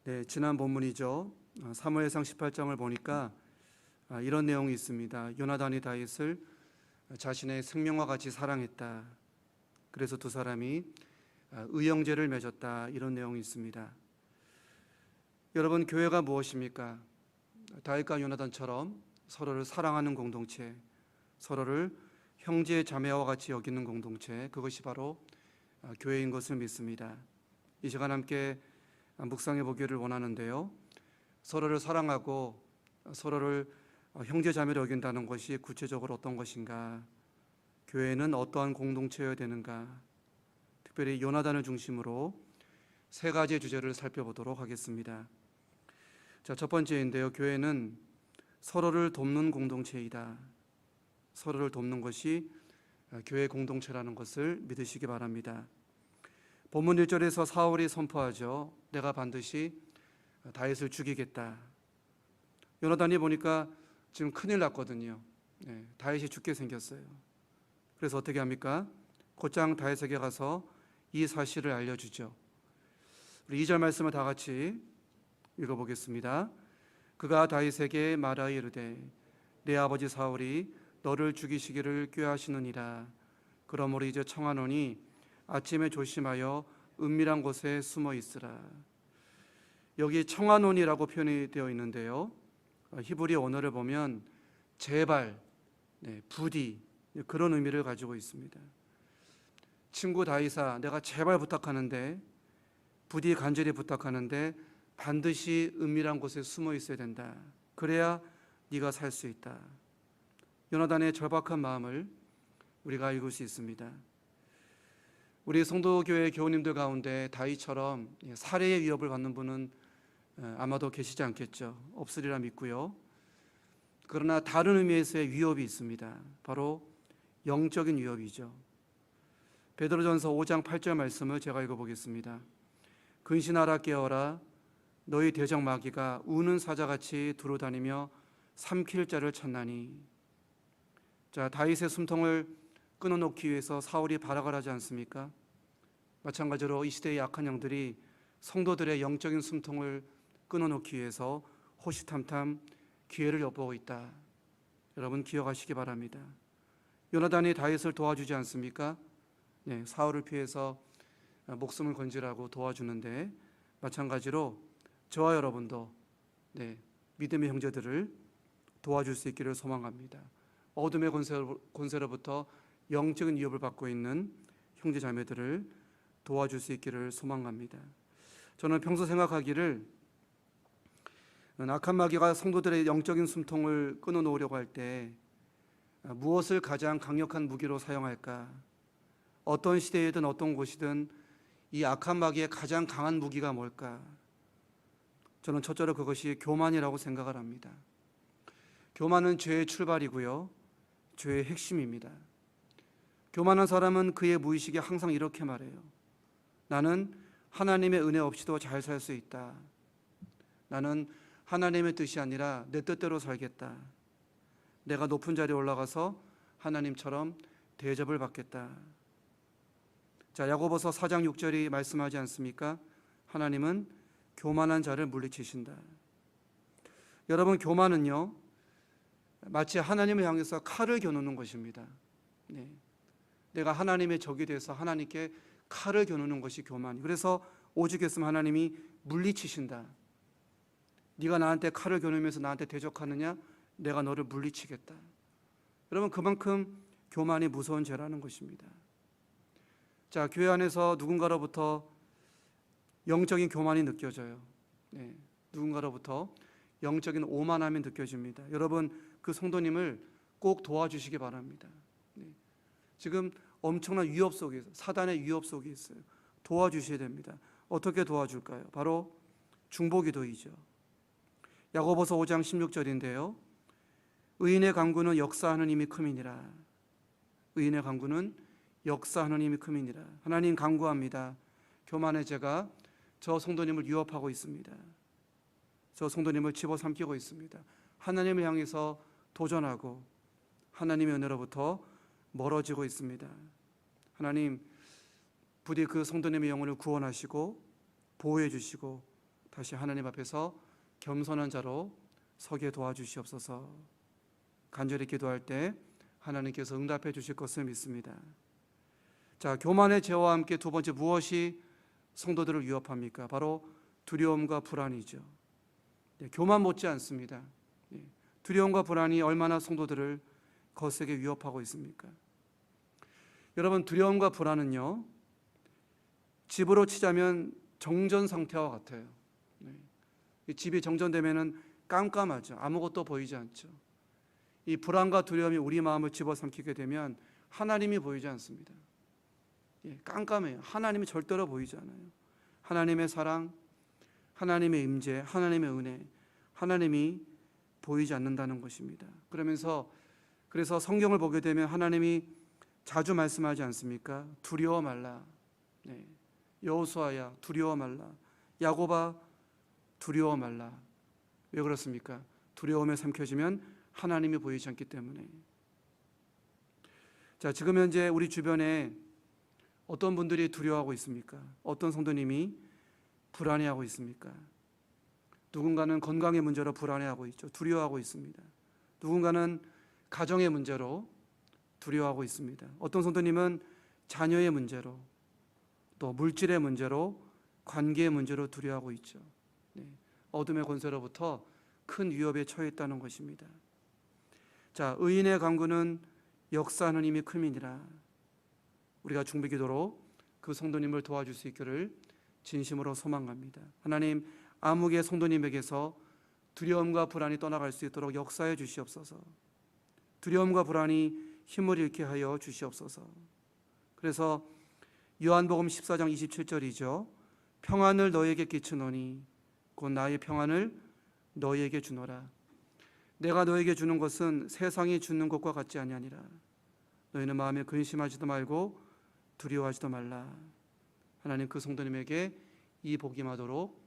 네, 지난 본문이죠. 사무엘상 18장을 보니까 이런 내용이 있습니다. 요나단이 다윗을 자신의 생명과 같이 사랑했다. 그래서 두 사람이 의형제를 맺었다. 이런 내용이 있습니다. 여러분, 교회가 무엇입니까? 다윗과 요나단처럼 서로를 사랑하는 공동체, 서로를 형제 자매와 같이 여기는 공동체, 그것이 바로 교회인 것을 믿습니다. 이 시간 함께 묵상해 보기를 원하는데요. 서로를 사랑하고 서로를 형제 자매로 여긴다는 것이 구체적으로 어떤 것인가? 교회는 어떠한 공동체여야 되는가? 특별히 요나단을 중심으로 세 가지 주제를 살펴보도록 하겠습니다. 자, 첫 번째인데요. 교회는 서로를 돕는 공동체이다. 서로를 돕는 것이 교회 공동체라는 것을 믿으시기 바랍니다. 본문 1절에서 사울이 선포하죠. 내가 반드시 다윗을 죽이겠다. 요나단이 보니까 지금 큰일 났거든요. 다윗이 죽게 생겼어요. 그래서 어떻게 합니까? 곧장 다윗에게 가서 이 사실을 알려주죠. 우리 2절 말씀을 다 같이 읽어보겠습니다. 그가 다윗에게 말하여 이르되 내 아버지 사울이 너를 죽이시기를 꾀하시느니라. 그러므로 이제 청하노니 아침에 조심하여 은밀한 곳에 숨어 있으라. 여기 청하노니라고 표현이 되어 있는데요. 히브리 언어를 보면 제발, 부디 그런 의미를 가지고 있습니다. 친구 다윗아, 내가 제발 부탁하는데, 부디 간절히 부탁하는데 반드시 은밀한 곳에 숨어 있어야 된다. 그래야 네가 살 수 있다. 요나단의 절박한 마음을 우리가 읽을 수 있습니다. 우리 성도교회 교우님들 가운데 다윗처럼 살해의 위협을 받는 분은 아마도 계시지 않겠죠. 없으리라 믿고요. 그러나 다른 의미에서의 위협이 있습니다. 바로 영적인 위협이죠. 베드로전서 5장 8절 말씀을 제가 읽어보겠습니다. 근신하라 깨어라 너희 대적 마귀가 우는 사자같이 두루다니며 삼킬 자를 찾나니. 자, 다윗의 숨통을 끊어놓기 위해서 사울이 발악을 하지 않습니까? 마찬가지로 이 시대의 약한 영들이 성도들의 영적인 숨통을 끊어놓기 위해서 호시탐탐 기회를 엿보고 있다. 여러분 기억하시기 바랍니다. 요나단이 다윗을 도와주지 않습니까? 사울을 피해서 목숨을 건지라고 도와주는데 마찬가지로 저와 여러분도 믿음의 형제들을 도와줄 수 있기를 소망합니다. 어둠의 권세로부터 영적인 위협을 받고 있는 형제 자매들을 도와줄 수 있기를 소망합니다. 저는 평소 생각하기를 악한 마귀가 성도들의 영적인 숨통을 끊어놓으려고 할 때 무엇을 가장 강력한 무기로 사용할까? 어떤 시대이든 어떤 곳이든 이 악한 마귀의 가장 강한 무기가 뭘까? 저는 첫째로 그것이 교만이라고 생각을 합니다. 교만은 죄의 출발이고요, 죄의 핵심입니다. 교만한 사람은 그의 무의식에 항상 이렇게 말해요. 나는 하나님의 은혜 없이도 잘 살 수 있다. 나는 하나님의 뜻이 아니라 내 뜻대로 살겠다. 내가 높은 자리에 올라가서 하나님처럼 대접을 받겠다. 자, 야고보서 4장 6절이 말씀하지 않습니까? 하나님은 교만한 자를 물리치신다. 여러분, 교만은요 마치 하나님을 향해서 칼을 겨누는 것입니다. 내가 하나님의 적이 돼서 하나님께 칼을 겨누는 것이 교만. 그래서 오죽했으면 하나님이 물리치신다. 네가 나한테 칼을 겨누면서 나한테 대적하느냐? 내가 너를 물리치겠다. 여러분, 그만큼 교만이 무서운 죄라는 것입니다. 자, 교회 안에서 누군가로부터 영적인 교만이 느껴져요. 누군가로부터 영적인 오만함이 느껴집니다. 여러분, 그 성도님을 꼭 도와주시기 바랍니다. 지금 엄청난 위협 속에 있어요. 사단의 위협 속에 있어요. 도와주셔야 됩니다. 어떻게 도와줄까요? 바로 중보기도이죠. 야고보서 5장 16절인데요. 의인의 강구는 역사하는 힘이 큼이니라. 의인의 강구는 역사하는 힘이 큼이니라. 하나님 강구합니다. 교만의 죄가 저 성도님을 위협하고 있습니다. 저 성도님을 집어삼키고 있습니다. 하나님을 향해서 도전하고 하나님의 은혜로부터 멀어지고 있습니다. 하나님 부디 그 성도님의 영혼을 구원하시고 보호해 주시고 다시 하나님 앞에서 겸손한 자로 서게 도와주시옵소서. 간절히 기도할 때 하나님께서 응답해 주실 것을 믿습니다. 자, 교만의 죄와 함께 두 번째 무엇이 성도들을 위협합니까? 바로 두려움과 불안이죠. 교만 못지 않습니다. 두려움과 불안이 얼마나 성도들을 거세게 위협하고 있습니까? 여러분, 두려움과 불안은요, 집으로 치자면 정전 상태와 같아요. 집이 정전되면 깜깜하죠. 아무것도 보이지 않죠. 이 불안과 두려움이 우리 마음을 집어삼키게 되면 하나님이 보이지 않습니다. 깜깜해요. 하나님이 절대로 보이지 않아요. 하나님의 사랑, 하나님의 임재, 하나님의 은혜, 하나님이 보이지 않는다는 것입니다. 그래서 성경을 보게 되면 하나님이 자주 말씀하지 않습니까? 두려워 말라. 여호수아야 두려워 말라. 야고바 두려워 말라. 왜 그렇습니까? 두려움에 삼켜지면 하나님이 보이지 않기 때문에. 자, 지금 현재 우리 주변에 어떤 분들이 두려워하고 있습니까? 어떤 성도님이 불안해하고 있습니까? 누군가는 건강의 문제로 불안해하고 있죠. 두려워하고 있습니다. 누군가는 가정의 문제로 두려워하고 있습니다. 어떤 성도님은 자녀의 문제로, 또 물질의 문제로, 관계의 문제로 두려워하고 있죠. 어둠의 권세로부터 큰 위협에 처해 있다는 것입니다. 자, 의인의 강구는 역사하는 힘이 큼이니라. 우리가 중보기도로 그 성도님을 도와줄 수 있기를 진심으로 소망합니다. 하나님, 암흑의 성도님에게서 두려움과 불안이 떠나갈 수 있도록 역사해 주시옵소서. 두려움과 불안이 힘을 잃게 하여 주시옵소서. 그래서 요한복음 14장 27절이죠. 평안을 너에게 끼치노니 곧 나의 평안을 너에게 주노라. 내가 너에게 주는 것은 세상이 주는 것과 같지 아니하니라. 너희는 마음에 근심하지도 말고 두려워하지도 말라. 하나님, 그 성도님에게 이 복이 임하도록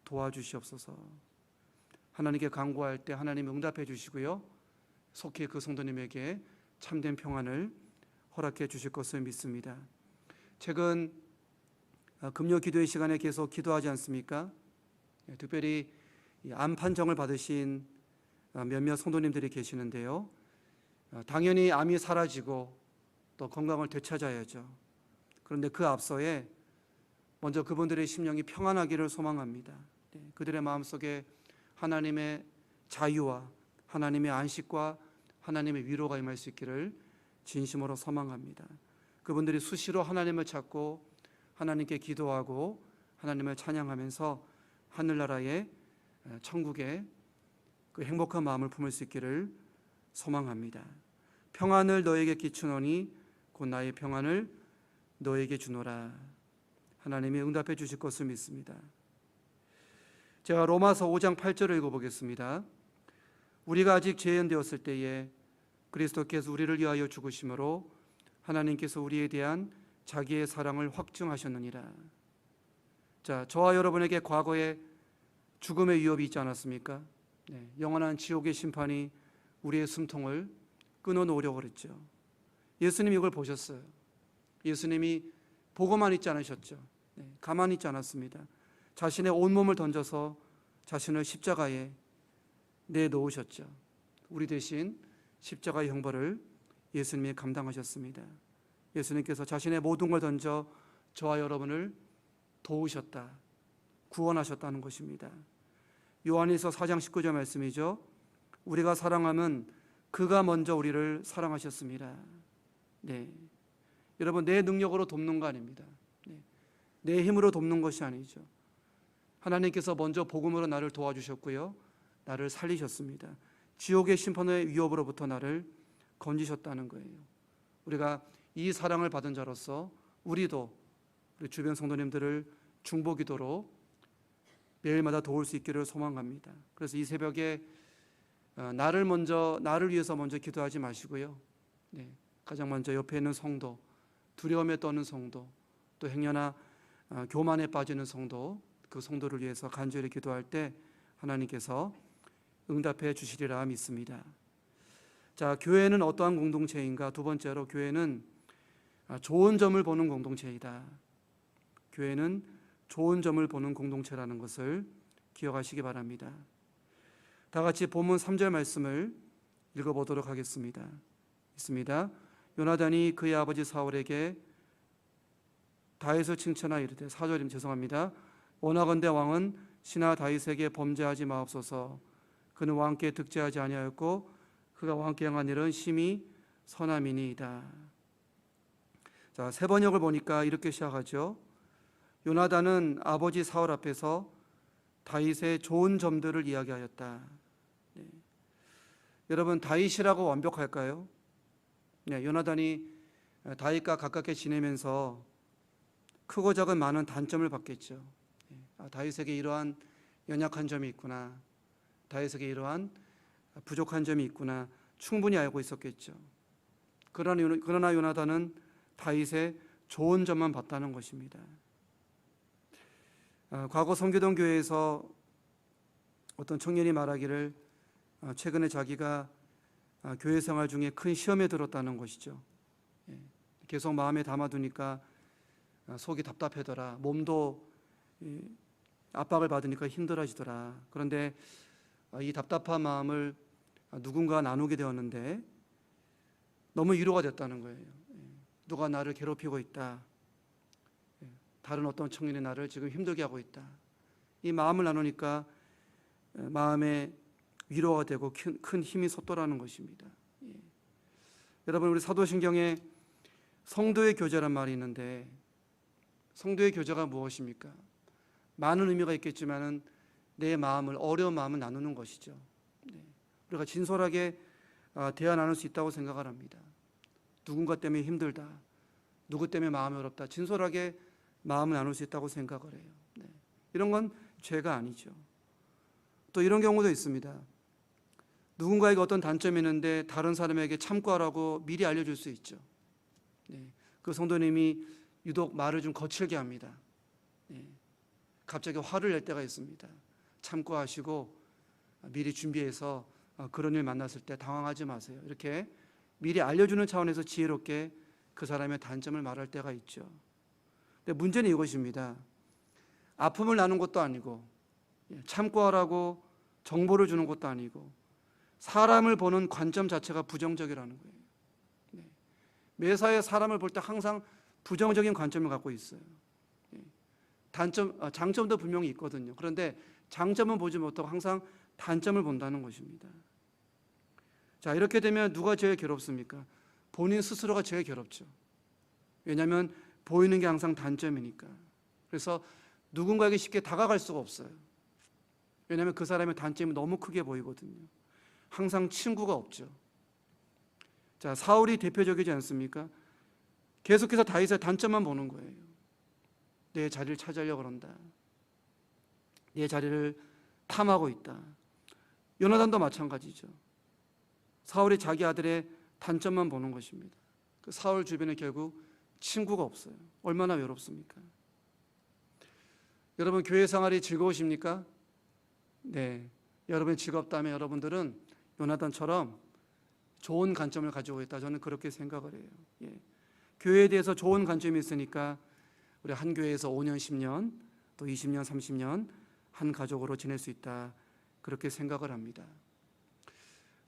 도와주시옵소서. 하나님께 간구할 때 하나님 응답해 주시고요, 속히 그 성도님에게 참된 평안을 허락해 주실 것을 믿습니다. 최근 금요 기도의 시간에 계속 기도하지 않습니까? 특별히 암 판정을 받으신 몇몇 성도님들이 계시는데요, 당연히 암이 사라지고 또 건강을 되찾아야죠. 그런데 그 앞서에 먼저 그분들의 심령이 평안하기를 소망합니다. 그들의 마음속에 하나님의 자유와 하나님의 안식과 하나님의 위로가 임할 수 있기를 진심으로 소망합니다. 그분들이 수시로 하나님을 찾고 하나님께 기도하고 하나님을 찬양하면서 하늘나라의 천국의 그 행복한 마음을 품을 수 있기를 소망합니다. 평안을 너에게 끼치노니 곧 나의 평안을 너에게 주노라. 하나님이 응답해 주실 것을 믿습니다. 제가 로마서 5장 8절을 읽어보겠습니다. 우리가 아직 죄인 되었을 때에 그리스도께서 우리를 위하여 죽으심으로 하나님께서 우리에 대한 자기의 사랑을 확증하셨느니라. 자, 저와 여러분에게 과거에 죽음의 위협이 있지 않았습니까? 영원한 지옥의 심판이 우리의 숨통을 끊어놓으려고 그랬죠. 예수님이 이걸 보셨어요. 예수님이 보고만 있지 않으셨죠. 가만히 있지 않았습니다. 자신의 온몸을 던져서 자신을 십자가에 내놓으셨죠. 우리 대신 십자가의 형벌을 예수님이 감당하셨습니다. 예수님께서 자신의 모든 걸 던져 저와 여러분을 도우셨다, 구원하셨다는 것입니다. 요한일서 4장 19절 말씀이죠. 우리가 사랑함은 그가 먼저 우리를 사랑하셨습니다. 여러분, 내 능력으로 돕는 거 아닙니다. 내 힘으로 돕는 것이 아니죠. 하나님께서 먼저 복음으로 나를 도와주셨고요, 나를 살리셨습니다. 지옥의 심판의 위협으로부터 나를 건지셨다는 거예요. 우리가 이 사랑을 받은 자로서 우리도 우리 주변 성도님들을 중보기도로 매일마다 도울 수 있기를 소망합니다. 그래서 이 새벽에 나를 위해서 먼저 기도하지 마시고요, 가장 먼저 옆에 있는 성도, 두려움에 떠는 성도, 또 행여나 교만에 빠지는 성도, 그 성도를 위해서 간절히 기도할 때 하나님께서 응답해 주시리라 믿습니다. 자, 교회는 어떠한 공동체인가? 두 번째로, 교회는 좋은 점을 보는 공동체이다. 교회는 좋은 점을 보는 공동체라는 것을 기억하시기 바랍니다. 다 같이 본문 3절 말씀을 읽어보도록 하겠습니다. 있습니다. 요나단이 그의 아버지 사울에게 다윗을 칭찬하여 이르되 4절임 죄송합니다. 원하건대 왕은 신하 다윗에게 범죄하지 마옵소서. 그는 왕께 득죄하지 아니하였고 그가 왕께 행한 일은 심히 선함이니이다. 자, 세 번역을 보니까 이렇게 시작하죠. 요나단은 아버지 사울 앞에서 다윗의 좋은 점들을 이야기하였다. 네. 여러분, 다윗이라고 완벽할까요? 네, 요나단이 다윗과 가깝게 지내면서 크고 작은 많은 단점을 받겠죠. 다윗에게 이러한 연약한 점이 있구나, 다윗에게 이러한 부족한 점이 있구나 충분히 알고 있었겠죠. 그러나 요나단은 다윗의 좋은 점만 봤다는 것입니다. 과거 성교동 교회에서 어떤 청년이 말하기를 최근에 자기가 교회 생활 중에 큰 시험에 들었다는 것이죠. 계속 마음에 담아두니까 속이 답답하더라, 몸도 압박을 받으니까 힘들어지더라. 그런데 이 답답한 마음을 누군가 나누게 되었는데 너무 위로가 됐다는 거예요. 누가 나를 괴롭히고 있다, 다른 어떤 청년이 나를 지금 힘들게 하고 있다. 이 마음을 나누니까 마음에 위로가 되고 큰 힘이 솟더라는 것입니다. 여러분, 우리 사도신경에 성도의 교제란 말이 있는데 성도의 교제가 무엇입니까? 많은 의미가 있겠지만은 내 마음을, 어려운 마음을 나누는 것이죠. 우리가 진솔하게 대화 나눌 수 있다고 생각을 합니다. 누군가 때문에 힘들다, 누구 때문에 마음이 어렵다, 진솔하게 마음을 나눌 수 있다고 생각을 해요. 이런 건 죄가 아니죠. 또 이런 경우도 있습니다. 누군가에게 어떤 단점이 있는데 다른 사람에게 참고하라고 미리 알려줄 수 있죠. 그 성도님이 유독 말을 좀 거칠게 합니다. 갑자기 화를 낼 때가 있습니다. 참고하시고 미리 준비해서 그런 일 만났을 때 당황하지 마세요. 이렇게 미리 알려주는 차원에서 지혜롭게 그 사람의 단점을 말할 때가 있죠. 근데 문제는 이것입니다. 아픔을 나눈 것도 아니고 참고하라고 정보를 주는 것도 아니고 사람을 보는 관점 자체가 부정적이라는 거예요. 매사에 사람을 볼 때 항상 부정적인 관점을 갖고 있어요. 장점도 분명히 있거든요. 그런데 장점은 보지 못하고 항상 단점을 본다는 것입니다. 자, 이렇게 되면 누가 제일 괴롭습니까? 본인 스스로가 제일 괴롭죠. 왜냐하면 보이는 게 항상 단점이니까. 그래서 누군가에게 쉽게 다가갈 수가 없어요. 왜냐하면 그 사람의 단점이 너무 크게 보이거든요. 항상 친구가 없죠. 자, 사울이 대표적이지 않습니까? 계속해서 다윗의 단점만 보는 거예요. 내 자리를 차지하려고 그런다, 내 자리를 탐하고 있다. 요나단도 마찬가지죠. 사울이 자기 아들의 단점만 보는 것입니다. 그 사울 주변에 결국 친구가 없어요. 얼마나 외롭습니까? 여러분, 교회 생활이 즐거우십니까? 네, 여러분이 즐겁다면 여러분들은 요나단처럼 좋은 관점을 가지고 있다, 저는 그렇게 생각을 해요. 교회에 대해서 좋은 관점이 있으니까 우리 한 교회에서 5년, 10년, 또 20년, 30년 한 가족으로 지낼 수 있다, 그렇게 생각을 합니다.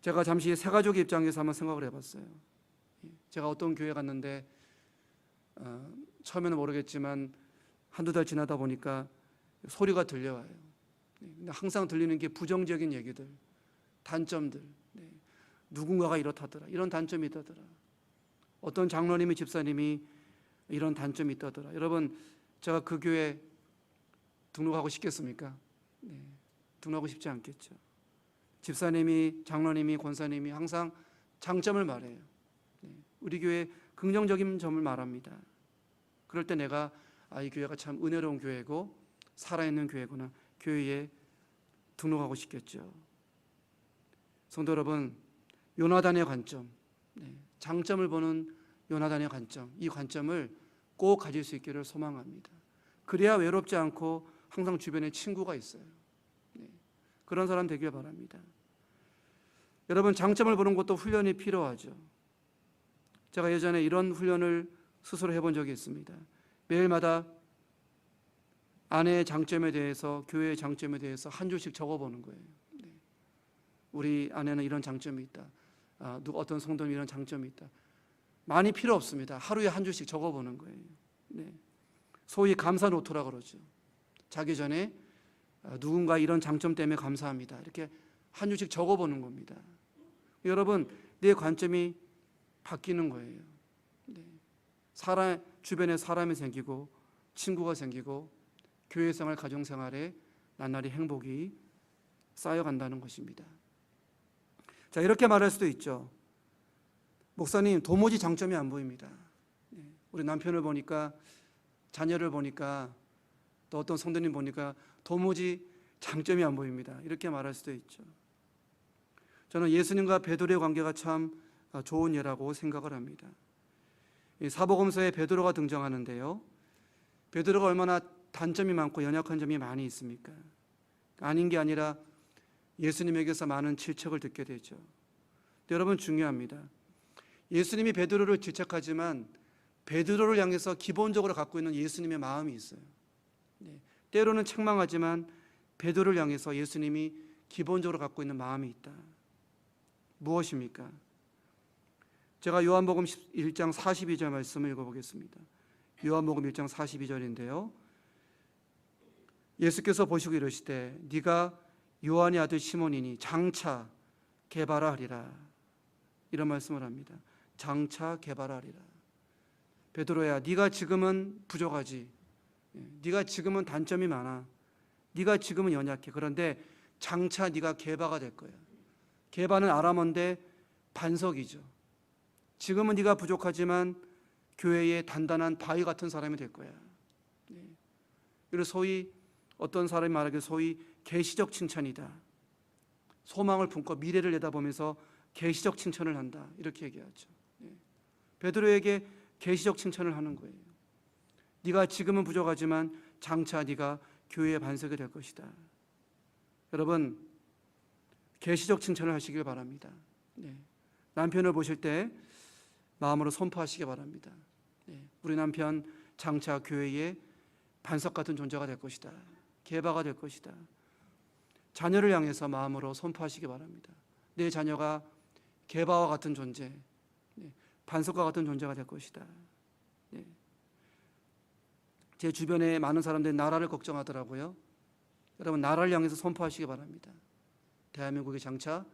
제가 잠시 새 가족의 입장에서 한번 생각을 해봤어요. 제가 어떤 교회 갔는데 처음에는 모르겠지만 한두 달 지나다 보니까 소리가 들려와요. 근데 항상 들리는 게 부정적인 얘기들, 단점들. 누군가가 이렇다더라, 이런 단점이 있다더라, 어떤 장로님이, 집사님이 이런 단점이 있다더라. 여러분, 제가 그 교회 등록하고 싶겠습니까? 등록하고 싶지 않겠죠. 집사님이, 장로님이, 권사님이 항상 장점을 말해요. 우리 교회 긍정적인 점을 말합니다. 그럴 때 내가 이 교회가 참 은혜로운 교회고 살아있는 교회구나, 교회에 등록하고 싶겠죠. 성도 여러분, 요나단의 관점, 장점을 보는 요나단의 관점, 이 관점을 꼭 가질 수 있기를 소망합니다. 그래야 외롭지 않고 항상 주변에 친구가 있어요. 그런 사람 되길 바랍니다. 여러분, 장점을 보는 것도 훈련이 필요하죠. 제가 예전에 이런 훈련을 스스로 해본 적이 있습니다. 매일마다 아내의 장점에 대해서, 교회의 장점에 대해서 한 줄씩 적어보는 거예요. 네. 우리 아내는 이런 장점이 있다. 어떤 성도는 이런 장점이 있다. 많이 필요 없습니다. 하루에 한 줄씩 적어보는 거예요. 네. 소위 감사 노트라 그러죠. 자기 전에 누군가 이런 장점 때문에 감사합니다. 이렇게 한 줄씩 적어보는 겁니다. 여러분, 내 관점이 바뀌는 거예요. 네. 주변에 사람이 생기고 친구가 생기고 교회생활, 가정생활에 나날이 행복이 쌓여간다는 것입니다. 자, 이렇게 말할 수도 있죠. 목사님, 도무지 장점이 안 보입니다. 네. 우리 남편을 보니까, 자녀를 보니까, 또 어떤 성도님 보니까 도무지 장점이 안 보입니다. 이렇게 말할 수도 있죠. 저는 예수님과 베드로의 관계가 참 좋은 예라고 생각을 합니다. 사복음서에 베드로가 등장하는데요. 베드로가 얼마나 단점이 많고 연약한 점이 많이 있습니까? 아닌 게 아니라 예수님에게서 많은 질책을 듣게 되죠. 여러분, 중요합니다. 예수님이 베드로를 질책하지만 베드로를 향해서 기본적으로 갖고 있는 예수님의 마음이 있어요. 네. 때로는 책망하지만 베드로를 향해서 예수님이 기본적으로 갖고 있는 마음이 있다. 무엇입니까? 제가 요한복음 1장 42절 말씀을 읽어보겠습니다. 요한복음 1장 42절인데요. 예수께서 보시고 이르시되 네가 요한의 아들 시몬이니 장차 개발하리라. 이런 말씀을 합니다. 장차 개발하리라. 베드로야, 네가 지금은 부족하지. 네가 지금은 단점이 많아. 네가 지금은 연약해. 그런데 장차 네가 개바가 될 거야. 개바는 아람어인데 반석이죠. 지금은 네가 부족하지만 교회의 단단한 바위 같은 사람이 될 거야. 그래서 소위 어떤 사람이 말하기를 소위 계시적 칭찬이다. 소망을 품고 미래를 내다보면서 계시적 칭찬을 한다. 이렇게 얘기하죠. 베드로에게 계시적 칭찬을 하는 거예요. 네가 지금은 부족하지만 장차 네가 교회의 반석이 될 것이다. 여러분, 계시적 칭찬을 하시길 바랍니다. 남편을 보실 때 마음으로 선포하시기 바랍니다. 우리 남편 장차 교회의 반석 같은 존재가 될 것이다. 개바가 될 것이다. 자녀를 향해서 마음으로 선포하시기 바랍니다. 내 자녀가 개바와 같은 존재, 반석과 같은 존재가 될 것이다. 제 주변에 많은 사람들이 나라를 걱정하더라고요. 여러분, 나라를 향해서 선포하시기 바랍니다. 대한민국이 장차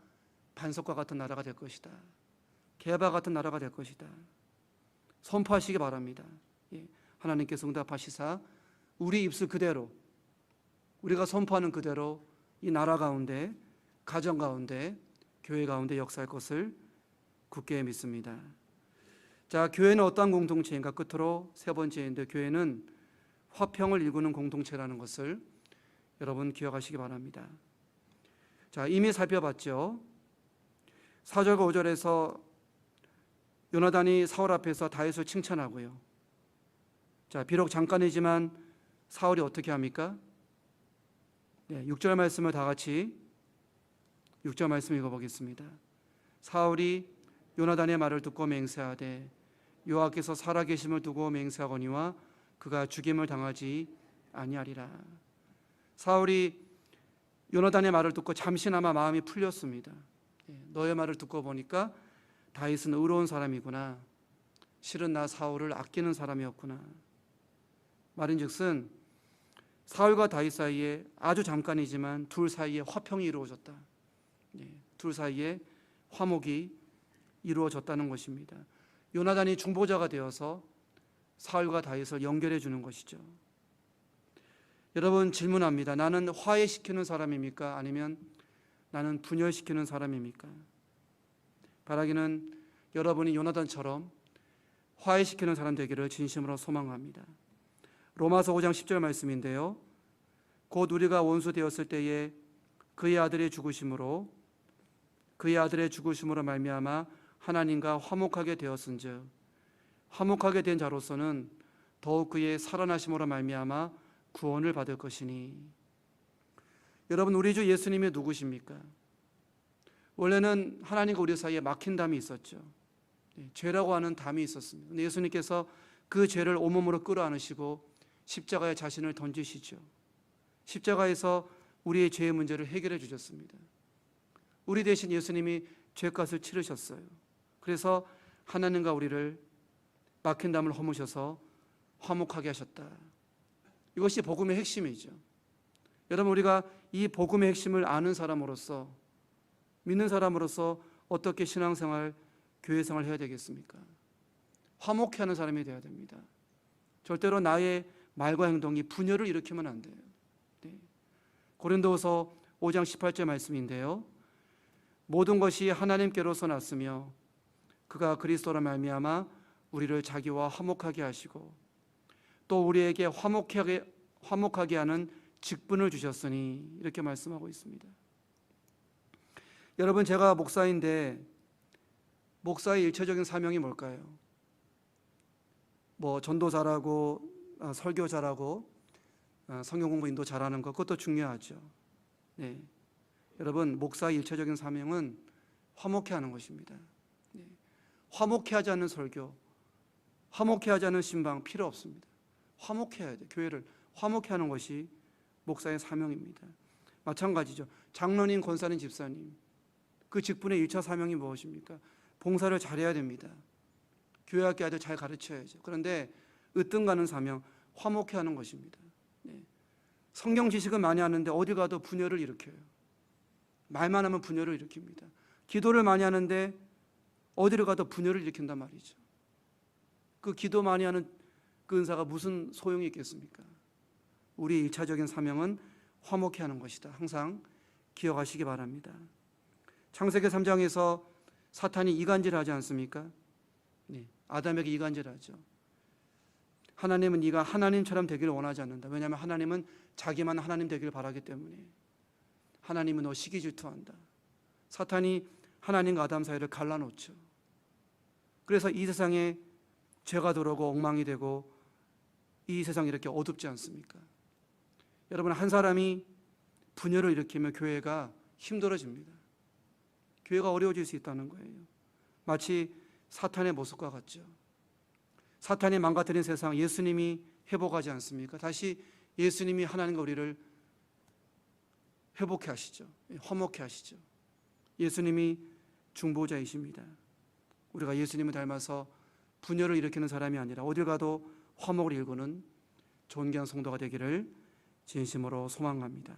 반석과 같은 나라가 될 것이다. 개바 같은 나라가 될 것이다. 선포하시기 바랍니다. 하나님께서 응답하시사 우리 입술 그대로, 우리가 선포하는 그대로 이 나라 가운데, 가정 가운데, 교회 가운데 역사할 것을 굳게 믿습니다. 자, 교회는 어떠한 공동체인가? 끝으로 세 번째인데, 교회는 화평을 일구는 공동체라는 것을 여러분 기억하시기 바랍니다. 자, 이미 살펴봤죠. 4절과 5절에서 요나단이 사울 앞에서 다윗을 칭찬하고요. 자, 비록 잠깐이지만 사울이 어떻게 합니까? 6절 말씀을 다 같이 6절 말씀 읽어보겠습니다. 사울이 요나단의 말을 듣고 맹세하되 여호와께서 살아계심을 두고 맹세하거니와 그가 죽임을 당하지 아니하리라. 사울이 요나단의 말을 듣고 잠시나마 마음이 풀렸습니다. 너의 말을 듣고 보니까 다윗은 의로운 사람이구나. 실은 나 사울을 아끼는 사람이었구나. 말인즉슨 사울과 다윗 사이에 아주 잠깐이지만 둘 사이에 화평이 이루어졌다. 둘 사이에 화목이 이루어졌다는 것입니다. 요나단이 중보자가 되어서 사울과 다윗을 연결해 주는 것이죠. 여러분, 질문합니다. 나는 화해시키는 사람입니까? 아니면 나는 분열시키는 사람입니까? 바라기는 여러분이 요나단처럼 화해시키는 사람 되기를 진심으로 소망합니다. 로마서 5장 10절 말씀인데요. 곧 우리가 원수 되었을 때에 그의 아들의 죽으심으로 말미암아 하나님과 화목하게 되었은즉 화목하게 된 자로서는 더욱 그의 살아나심으로 말미암아 구원을 받을 것이니. 여러분, 우리 주 예수님이 누구십니까? 원래는 하나님과 우리 사이에 막힌 담이 있었죠. 죄라고 하는 담이 있었습니다. 근데 예수님께서 그 죄를 온몸으로 끌어안으시고 십자가에 자신을 던지시죠. 십자가에서 우리의 죄의 문제를 해결해 주셨습니다. 우리 대신 예수님이 죄값을 치르셨어요. 그래서 하나님과 우리를 막힌 담을 허무셔서 화목하게 하셨다. 이것이 복음의 핵심이죠. 여러분, 우리가 이 복음의 핵심을 아는 사람으로서, 믿는 사람으로서 어떻게 신앙생활, 교회생활을 해야 되겠습니까? 화목해 하는 사람이 되어야 됩니다. 절대로 나의 말과 행동이 분열을 일으키면 안 돼요. 네. 고린도후서 5장 18절 말씀인데요. 모든 것이 하나님께로서 났으며 그가 그리스도로 말미암아 우리를 자기와 화목하게 하시고 또 우리에게 화목하게 하는 직분을 주셨으니, 이렇게 말씀하고 있습니다. 여러분, 제가 목사인데 목사의 일차적인 사명이 뭘까요? 전도 잘하고 설교 잘하고 성경 공부 인도 잘하는 것, 그것도 중요하죠. 네. 여러분, 목사의 일차적인 사명은 화목해 하는 것입니다. 네. 화목해 하지 않는 설교, 화목해 하지 않는 신방 필요 없습니다. 화목해야 돼. 교회를 화목해 하는 것이 목사의 사명입니다. 마찬가지죠. 장로님, 권사님, 집사님, 그 직분의 1차 사명이 무엇입니까? 봉사를 잘해야 됩니다. 교회 학교 아이들 잘 가르쳐야죠. 그런데 으뜸 가는 사명, 화목해 하는 것입니다. 네. 성경 지식은 많이 하는데 어디 가도 분열을 일으켜요. 말만 하면 분열을 일으킵니다. 기도를 많이 하는데 어디를 가도 분열을 일으킨단 말이죠. 그 기도 많이 하는 그 은사가 무슨 소용이 있겠습니까? 우리의 1차적인 사명은 화목해 하는 것이다. 항상 기억하시기 바랍니다. 창세기 3장에서 사탄이 이간질하지 않습니까? 네, 아담에게 이간질하죠. 하나님은 네가 하나님처럼 되기를 원하지 않는다. 왜냐하면 하나님은 자기만 하나님 되기를 바라기 때문에. 하나님은 너 시기 질투한다. 사탄이 하나님과 아담 사이를 갈라놓죠. 그래서 이 세상에 죄가 들어오고 엉망이 되고 이 세상이 이렇게 어둡지 않습니까? 여러분, 한 사람이 분열을 일으키면 교회가 힘들어집니다. 교회가 어려워질 수 있다는 거예요. 마치 사탄의 모습과 같죠. 사탄이 망가뜨린 세상 예수님이 회복하지 않습니까? 다시 예수님이 하나님과 우리를 회복해 하시죠. 화목해 하시죠. 예수님이 중보자이십니다. 우리가 예수님을 닮아서 분열을 일으키는 사람이 아니라 어딜 가도 화목을 일구는 존귀한 성도가 되기를 진심으로 소망합니다.